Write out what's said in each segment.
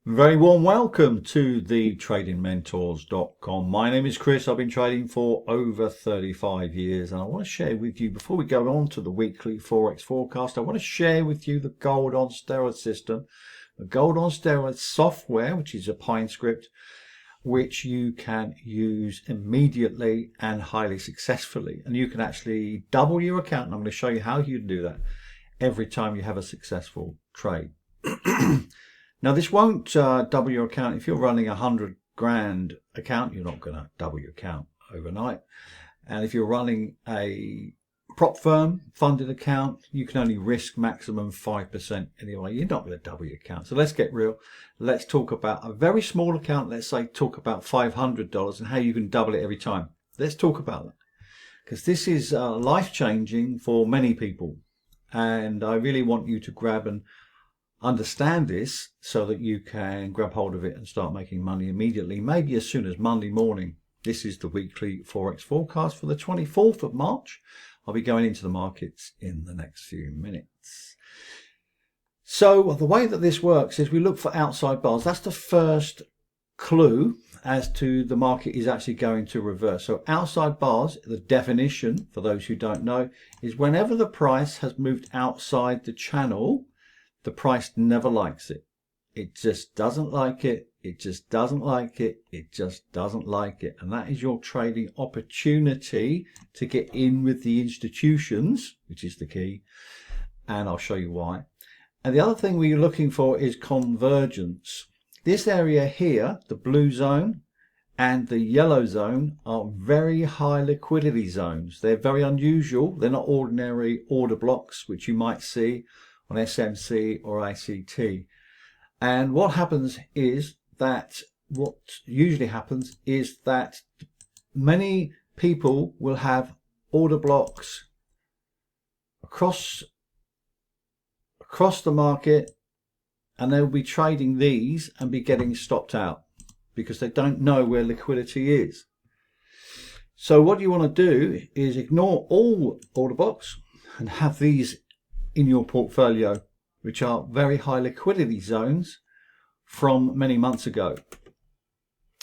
Very warm welcome to the tradingmentors.com. My name is Chris. I've been trading for over 35 years and I want to share with you, before we go on to the weekly Forex forecast, I want to share with you the gold on steroids system, the gold on steroids software, which is a Pine script, which you can use immediately and highly successfully. And you can actually double your account, and I'm going to show you how you do that every time you have a successful trade. Now, this won't double your account. If you're running a 100 grand account, you're not going to double your account overnight. And if you're running a prop firm funded account, you can only risk maximum 5% anyway. You're not going to double your account. So let's get real. Let's talk about a very small account. Let's say talk about $500 and how you can double it every time. Let's talk about that, because this is life-changing for many people. And I really want you to grab and understand this so that you can grab hold of it and start making money immediately, maybe as soon as Monday morning. This is the weekly Forex forecast for the 24th of March. I'll be going into the markets in the next few minutes. So the way that this works is we look for outside bars. That's the first clue as to the market is actually going to reverse. So outside bars, the definition, for those who don't know, is whenever the price has moved outside the channel, the price never likes it. It just doesn't like it. It just doesn't like it. It just doesn't like it. And that is your trading opportunity to get in with the institutions, which is the key. And I'll show you why. And the other thing we're looking for is convergence. This area here, the blue zone and the yellow zone, are very high liquidity zones. They're very unusual. They're not ordinary order blocks, which you might see on SMC or ICT. And what happens is that, what usually happens is that many people will have order blocks across the market, and they'll be trading these and be getting stopped out because they don't know where liquidity is. So what you want to do is ignore all order blocks and have these in your portfolio, which are very high liquidity zones from many months ago.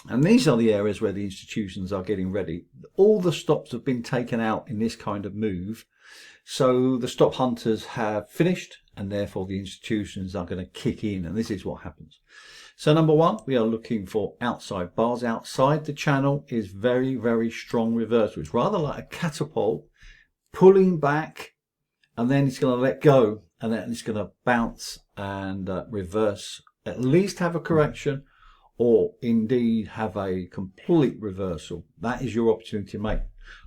And these are the areas where the institutions are getting ready. All the stops have been taken out in this kind of move. So the stop hunters have finished, and therefore the institutions are going to kick in. And this is what happens. So number one, we are looking for outside bars. Outside the channel is very, very strong reversal. It's rather like a catapult pulling back, and then it's going to let go, and then it's going to bounce and reverse, at least have a correction, or indeed have a complete reversal. That is your opportunity to make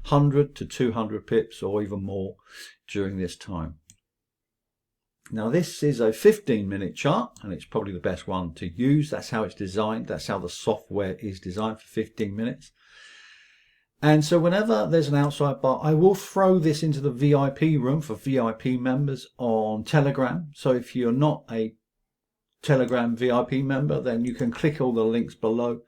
100 to 200 pips or even more during this time. Now this is a 15-minute chart, and it's probably the best one to use. That's how it's designed. That's how the software is designed, for 15 minutes. And so whenever there's an outside bar, I will throw this into the VIP room for VIP members on Telegram. So if you're not a Telegram VIP member, then you can click all the links below,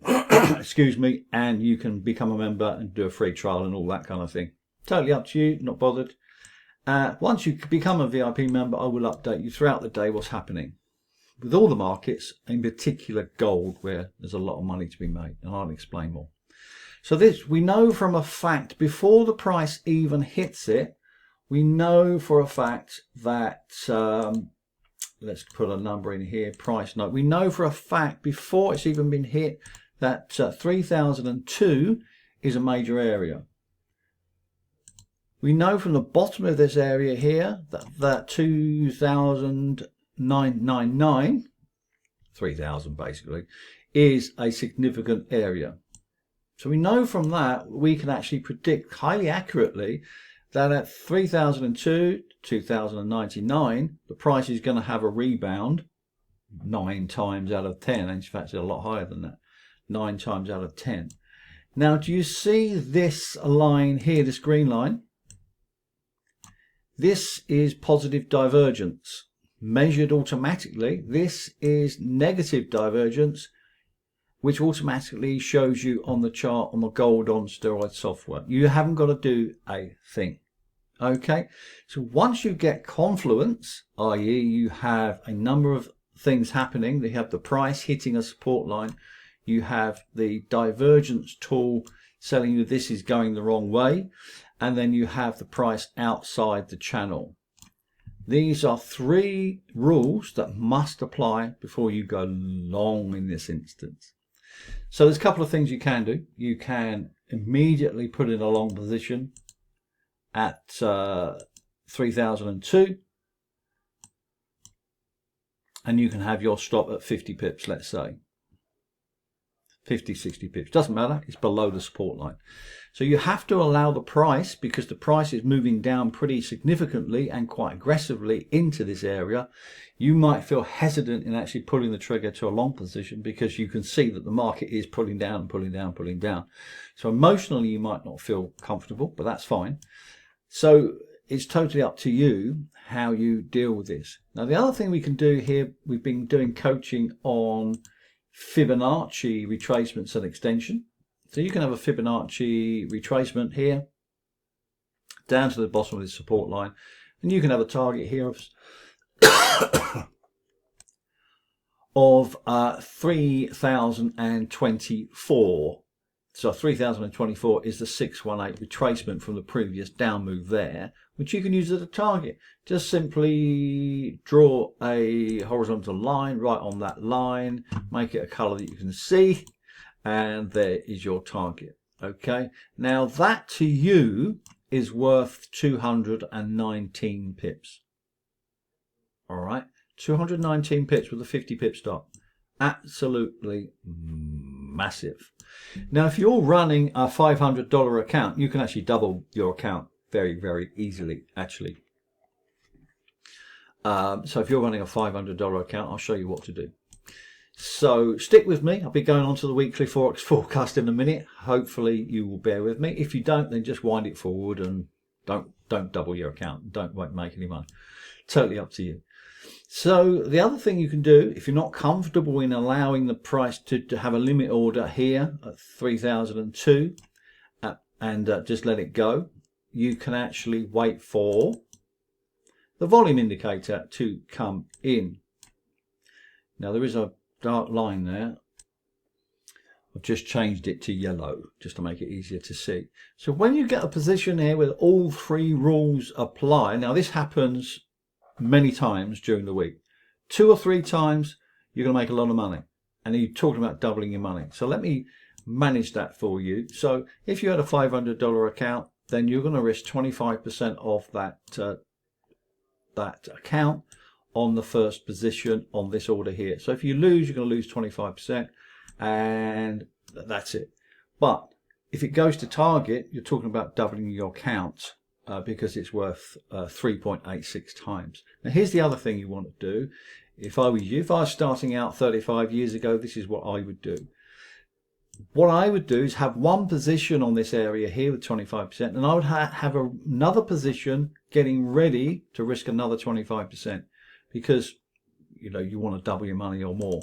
excuse me, and you can become a member and do a free trial and all that kind of thing. Totally up to you, not bothered. Once you become a VIP member, I will update you throughout the day what's happening with all the markets, in particular gold, where there's a lot of money to be made, and I'll explain more. So this, we know from a fact, before the price even hits it, we know for a fact that, let's put a number in here, price note. We know for a fact, before it's even been hit, that 3002 is a major area. We know from the bottom of this area here that 2999, 3000 basically, is a significant area. So we know from that we can actually predict highly accurately that at 3002 to 2099, the price is going to have a rebound 9 times out of 10. In fact, it's a lot higher than that, 9 times out of 10. Now, do you see this line here, this green line? This is positive divergence measured automatically. This is negative divergence, which automatically shows you on the chart on the gold on steroid software. You haven't got to do a thing. Okay, so once you get confluence, i.e. you have a number of things happening. You have the price hitting a support line. You have the divergence tool telling you this is going the wrong way. And then you have the price outside the channel. These are three rules that must apply before you go long in this instance. So there's a couple of things you can do. You can immediately put in a long position at 3002, and you can have your stop at 50 pips, let's say 50, 60 pips, doesn't matter, it's below the support line. So you have to allow the price, because the price is moving down pretty significantly and quite aggressively into this area. You might feel hesitant in actually pulling the trigger to a long position because you can see that the market is pulling down, pulling down, pulling down. So emotionally you might not feel comfortable, but that's fine. So it's totally up to you how you deal with this. Now the other thing we can do here, we've been doing coaching on Fibonacci retracements and extension. So you can have a Fibonacci retracement here down to the bottom of the support line, and you can have a target here of 3024. So 3024 is the 618 retracement from the previous down move there, which you can use as a target. Just simply draw a horizontal line right on that line, make it a color that you can see, and there is your target. Okay, now that to you is worth 219 pips. All right, 219 pips with a 50 pip stop. Absolutely massive. Now if you're running a $500 account, you can actually double your account very, very easily actually. So if you're running a $500 account, I'll show you what to do. So stick with me. I'll be going on to the weekly Forex forecast in a minute. Hopefully you will bear with me. If you don't, then just wind it forward and don't double your account. Won't make any money. Totally up to you. So the other thing you can do, if you're not comfortable in allowing the price to have a limit order here at 3002 and just let it go, you can actually wait for the volume indicator to come in. Now there is a dark line there. I've just changed it to yellow just to make it easier to see. So when you get a position here where all three rules apply, now this happens many times during the week. 2 or 3 times you're going to make a lot of money, and you're talking about doubling your money. So let me manage that for you. So if you had a $500 account, then you're going to risk 25% of that that account on the first position on this order here. So if you lose, you're going to lose 25%, and that's it. But if it goes to target, you're talking about doubling your account because it's worth 3.86 times. Now here's the other thing you want to do. If I was you, if I was starting out 35 years ago, this is what I would do. What I would do is have one position on this area here with 25%, and I would have another position getting ready to risk another 25%, because you know you want to double your money or more.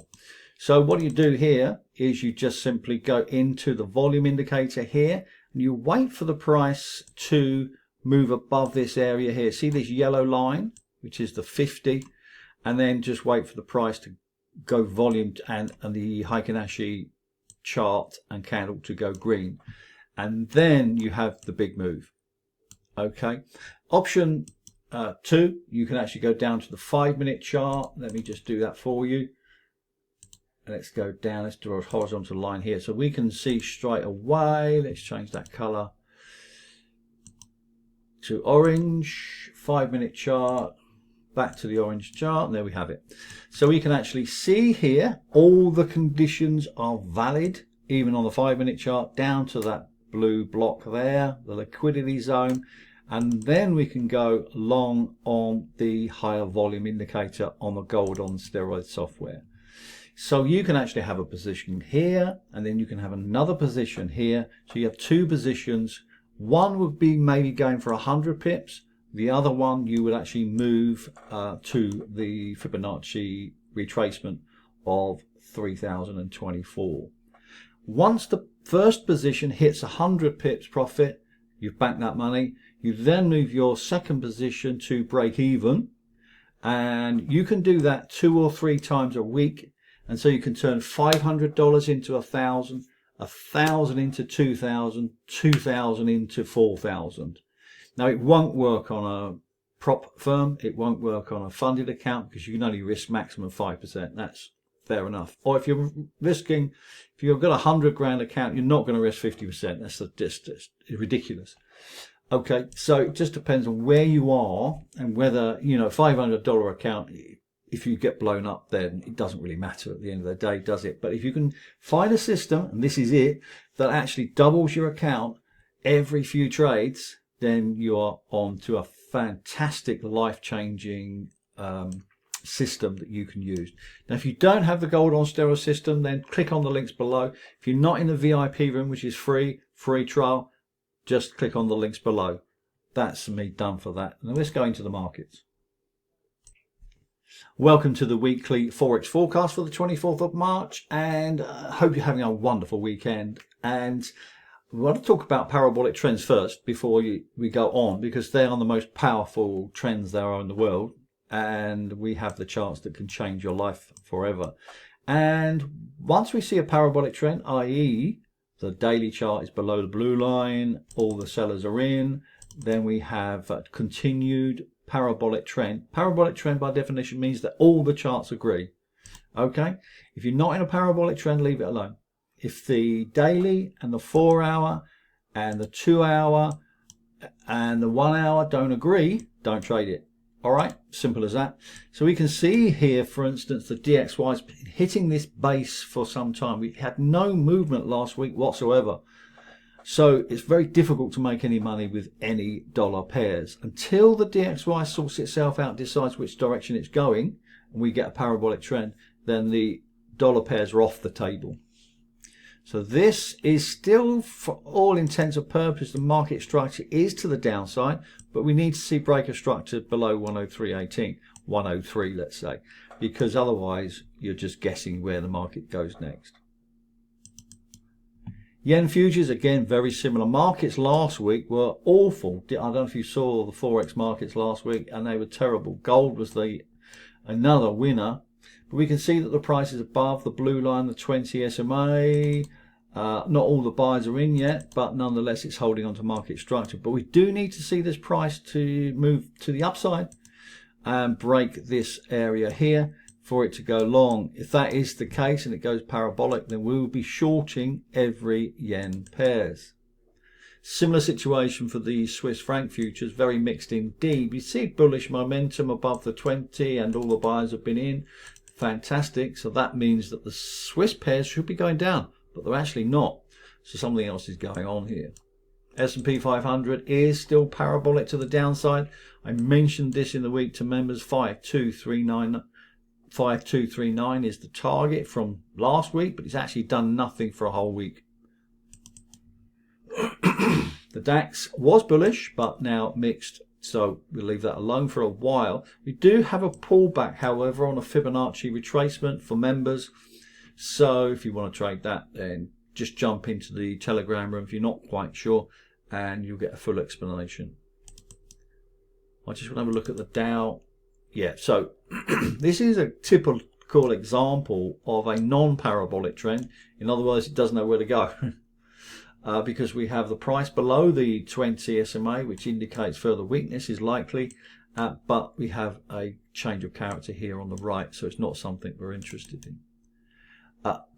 So what you do here is you just simply go into the volume indicator here, and you wait for the price to move above this area here. See this yellow line, which is the 50, and then just wait for the price to go volume and the Fibonacci chart and candle to go green, and then you have the big move. Okay, option 2, you can actually go down to the 5-minute chart. Let me just do that for you. Let's go down. Let's draw a horizontal line here so we can see straight away. Let's change that color to orange. 5-minute chart, back to the orange chart, and there we have it. So we can actually see here all the conditions are valid, even on the 5-minute chart, down to that blue block there, the liquidity zone, and then we can go long on the higher volume indicator on the gold on steroid software. So you can actually have a position here, and then you can have another position here. So you have 2 positions. One would be maybe going for 100 pips. The other one you would actually move to the Fibonacci retracement of 3024. Once the first position hits 100 pips profit, you've banked that money. You then move your second position to break even, And you can do that 2 or 3 times a week. And so you can turn $500 into 1,000, 1,000 into 2,000, 2,000 into 4,000. Now it won't work on a prop firm. It won't work on a funded account because you can only risk maximum 5%. That's fair enough. Or if you're risking, if you've got a 100 grand account, you're not going to risk 50%. That's just ridiculous. Okay, so it just depends on where you are and whether, you know, $500 account, if you get blown up, then it doesn't really matter at the end of the day, does it? But if you can find a system, and this is it, that actually doubles your account every few trades, then you are on to a fantastic life-changing system that you can use. Now, if you don't have the gold on steroid system, then click on the links below. If you're not in the VIP room, which is free trial, just click on the links below. That's me done for that. Now let's go into the markets. Welcome to the weekly Forex forecast for the 24th of March, and hope you're having a wonderful weekend. And we want to talk about parabolic trends first before we go on, because they are the most powerful trends there are in the world, and we have the charts that can change your life forever. And once we see a parabolic trend, i.e. the daily chart is below the blue line, all the sellers are in, then we have a continued parabolic trend. Parabolic trend by definition means that all the charts agree. Okay, if you're not in a parabolic trend, leave it alone. If the daily and the 4 hour and the 2 hour and the 1 hour don't agree, don't trade it. All right, simple as that. So we can see here, for instance, the DXY has been hitting this base for some time. We had no movement last week whatsoever. So it's very difficult to make any money with any dollar pairs. Until the DXY sorts itself out, decides which direction it's going, and we get a parabolic trend, then the dollar pairs are off the table. So this is still, for all intents and purposes, the market structure is to the downside, but we need to see breaker structure below 103.18, 103 let's say, because otherwise you're just guessing where the market goes next. Yen futures, again, very similar. Markets last week were awful. I don't know if you saw the Forex markets last week, and they were terrible. Gold was another winner. But we can see that the price is above the blue line, the 20 SMA. Not all the buys are in yet, but nonetheless it's holding on to market structure. But we do need to see this price to move to the upside and break this area here for it to go long. If that is the case and it goes parabolic, then we will be shorting every yen pairs. Similar situation for the Swiss franc futures, very mixed indeed. We see bullish momentum above the 20 and all the buyers have been in. Fantastic. So that means that the Swiss pairs should be going down, but they're actually not. So something else is going on here. S&P 500 is still parabolic to the downside. I mentioned this in the week to members. 5239 is the target from last week, but it's actually done nothing for a whole week. The DAX was bullish, but now mixed, so we'll leave that alone for a while. We do have a pullback, however, on a Fibonacci retracement for members. So if you want to trade that, then just jump into the Telegram room if you're not quite sure, and you'll get a full explanation. I just want to have a look at the Dow. Yeah, so this is a typical example of a non-parabolic trend. In other words, it doesn't know where to go. Because we have the price below the 20 SMA, which indicates further weakness is likely, but we have a change of character here on the right, so it's not something we're interested in.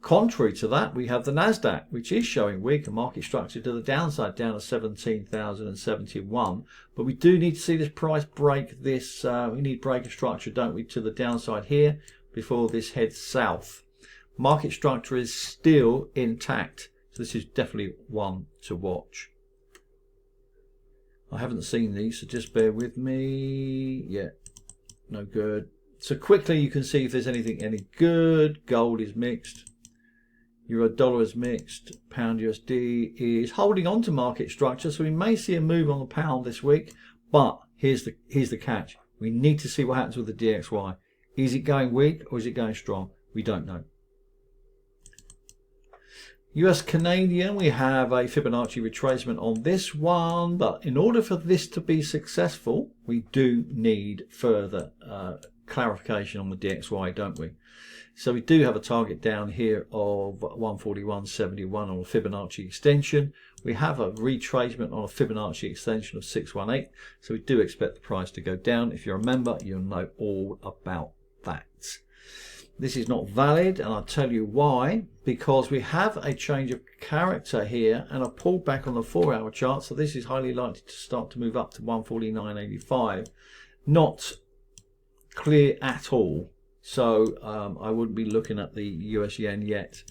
Contrary to that, we have the Nasdaq, which is showing weak, and market structure to the downside, down to 17,071. But we do need to see this price break this. We need breaker structure, don't we, to the downside here before this heads south. Market structure is still intact, so this is definitely one to watch. I haven't seen these, so just bear with me. Yeah, no good. So quickly you can see if there's anything any good. Gold is mixed. Euro dollar is mixed. Pound USD is holding on to market structure, so we may see a move on the pound this week. But here's the catch. We need to see what happens with the DXY. Is it going weak or is it going strong? We don't know. US Canadian, we have a Fibonacci retracement on this one, but in order for this to be successful, we do need further clarification on the DXY, don't we? So we do have a target down here of 141.71 on a Fibonacci extension. We have a retracement on a Fibonacci extension of 618. So we do expect the price to go down. If you're a member, you'll know all about that. This is not valid, and I'll tell you why. Because we have a change of character here and a pullback on the 4-hour chart. So this is highly likely to start to move up to 149.85. Not clear at all. So I wouldn't be looking at the US yen yet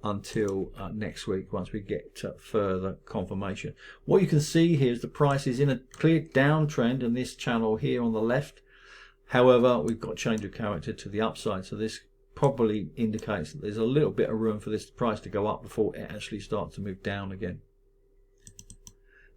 until next week, once we get further confirmation. What you can see here is the price is in a clear downtrend in this channel here on the left. However, we've got change of character to the upside, so this probably indicates that there's a little bit of room for this price to go up before it actually starts to move down again.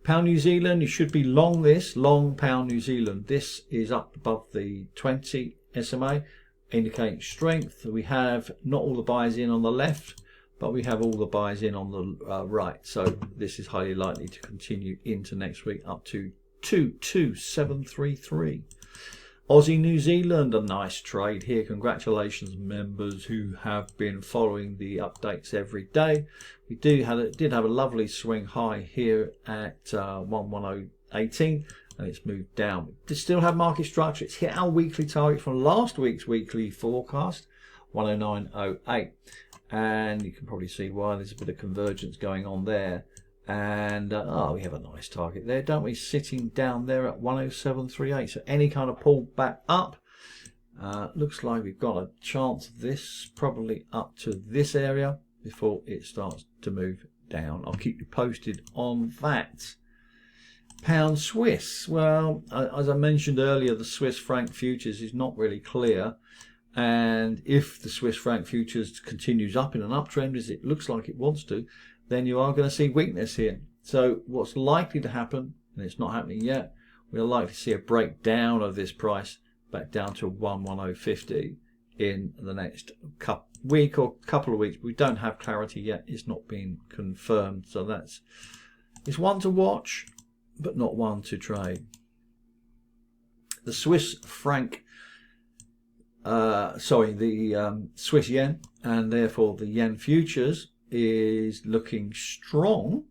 Pound New Zealand, you should be long this, long Pound New Zealand. This is up above the 20 SMA, indicating strength. We have not all the buys in on the left, but we have all the buys in on the right. So this is highly likely to continue into next week up to 22733. Aussie New Zealand, a nice trade here. Congratulations, members who have been following the updates every day. We did have a lovely swing high here at 110.18, and it's moved down. We still have market structure. It's hit our weekly target from last week's weekly forecast, 109.08, and you can probably see why there's a bit of convergence going on there. And we have a nice target there, don't we? Sitting down there at 107.38. So any kind of pull back up, looks like we've got a chance of this probably up to this area before it starts to move down. I'll keep you posted on that. Pound Swiss. Well, as I mentioned earlier, the Swiss franc futures is not really clear. And if the Swiss franc futures continues up in an uptrend, as it looks like it wants to, then you are going to see weakness here. So what's likely to happen, and it's not happening yet, we're likely to see a breakdown of this price back down to 110.50 in the next week or couple of weeks. We don't have clarity yet. It's not been confirmed. So it's one to watch, but not one to trade. The Swiss franc, the Swiss yen, and therefore the yen futures, is looking strong,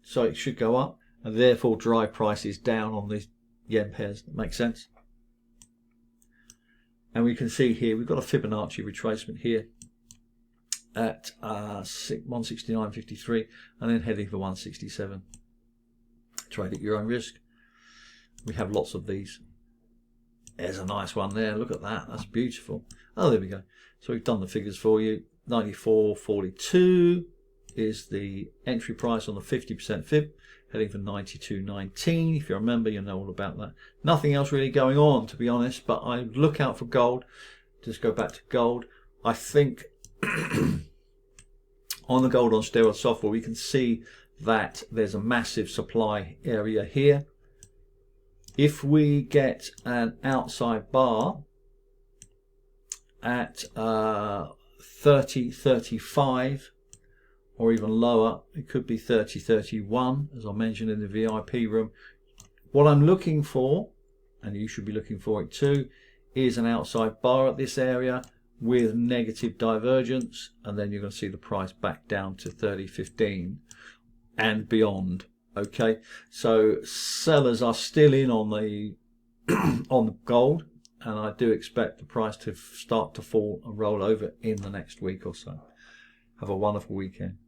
so it should go up and therefore drive prices down on these yen pairs. That makes sense. And we can see here we've got a Fibonacci retracement here at 169.53 and then heading for 167. Trade at your own risk. We have lots of these. There's a nice one there. Look at that. That's beautiful. Oh, there we go. So we've done the figures for you. 94.42 is the entry price on the 50% fib, heading for 92.19. If you remember, you know all about that. Nothing else really going on, to be honest, but I look out for gold. Just go back to gold. I think on the gold on steroid software, we can see that there's a massive supply area here. If we get an outside bar at 30.35 or even lower, it could be 30.31, as I mentioned in the VIP room. What I'm looking for, and you should be looking for it too, is an outside bar at this area with negative divergence, and then you're going to see the price back down to 30.15 and beyond. Okay, so sellers are still in on the on the gold, and I do expect the price to start to fall and roll over in the next week or so. Have a wonderful weekend.